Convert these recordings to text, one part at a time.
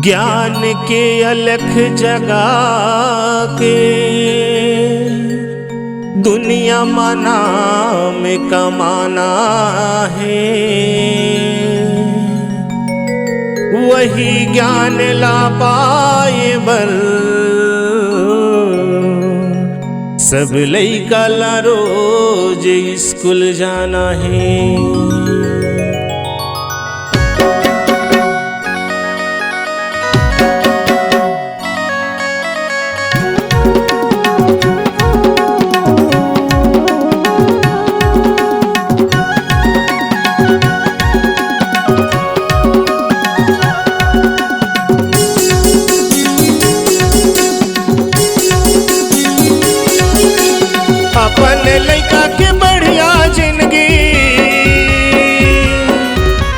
ज्ञान के अलख जगा के दुनिया मना में कमाना है, वही ज्ञान ला पाए बल सब लइका ला रोज स्कूल जाना है। अपन लइका के बढ़िया जिंदगी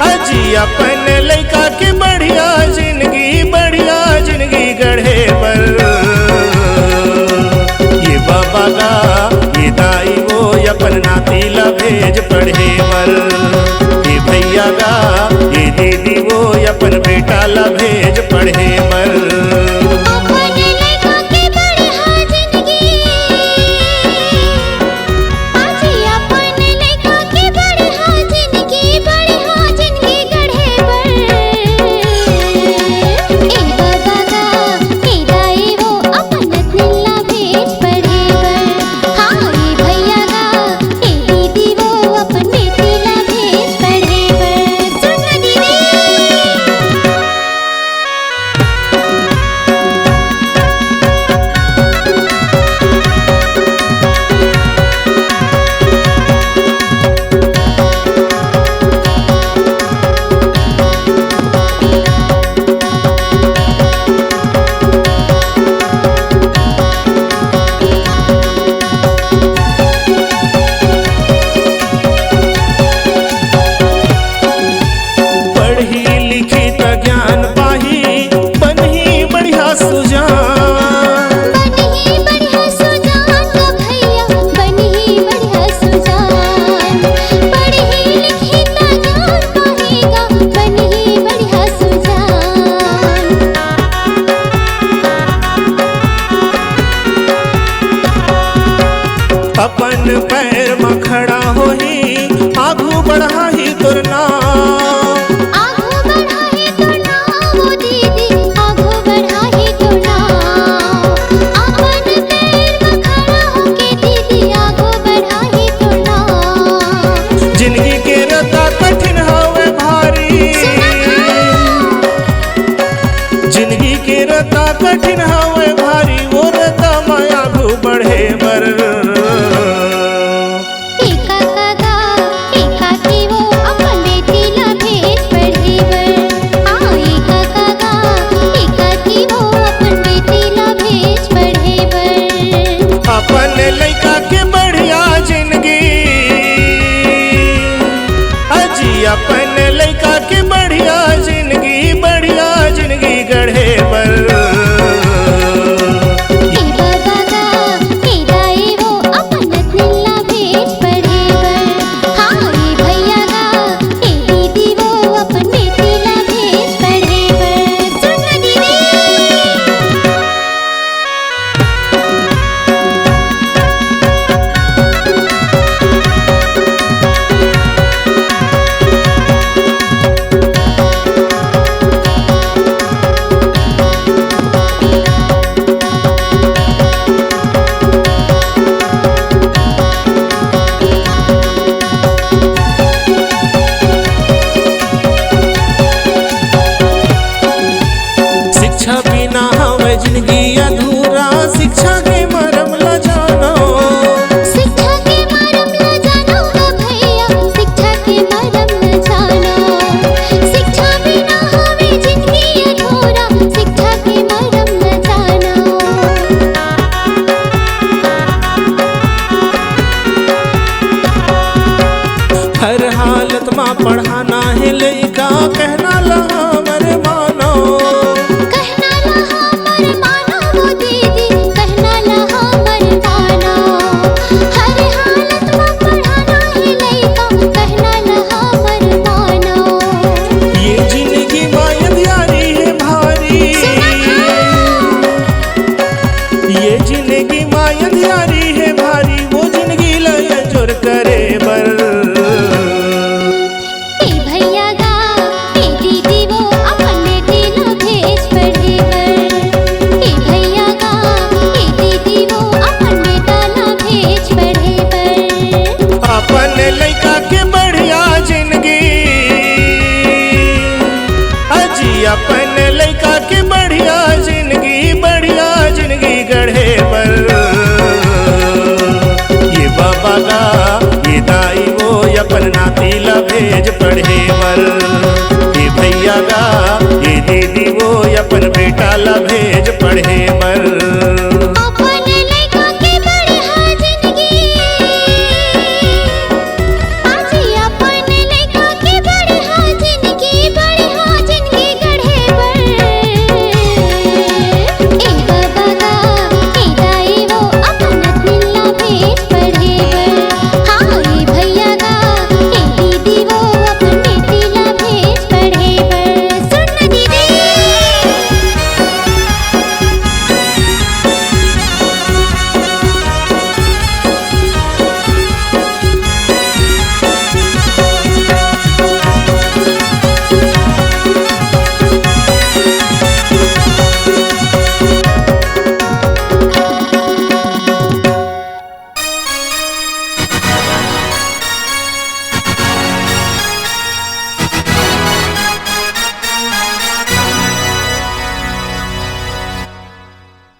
अजी, अपन लइका के बढ़िया जिंदगी गढ़े पर ये बाबा का ये दाई वो अपन नाती ला भेज पढ़े पर, ये भैया का ये दीदी वो अपन बेटा ला भेज पढ़े पर। अपन पैर में खड़ा हो ही आगू बढ़ा ही तुरना, आगू बढ़ा ही तुरना वो दीदी, आगू बढ़ा ही तुरना। अपन पैर में खड़ा होके दीदी आगू बढ़ा ही तुरना। जिंदगी के रता कठिन हवे भारी, जिंदगी के रता कठिन हवे भारी, वो रता मैं आगू बढ़े बर। अपन लइका के बढ़िया जिंदगी अजी, अपन लइका के बढ़िया जिंदगी गढ़े पर ये जिंदगी माँ अंधियारी है भारी, वो जिंदगी लय जोर करे बर। ए भैया गा ए दीदी वो अपन बेटी ला भेज पढ़े बर। ए भैया गा ए दीदी वो अपन बेटा ला भेज पढ़े बर। अपन लड़का के बढ़िया जिंदगी, अजी अपन लड़का के बढ़िया जिंदगी गढ़े पर। ये बाबा गा ये दाई वो अपन नाती ला भेज पढ़े बर। ये भैया गा ये दीदी वो अपन बेटा ला भेज पढ़े बर।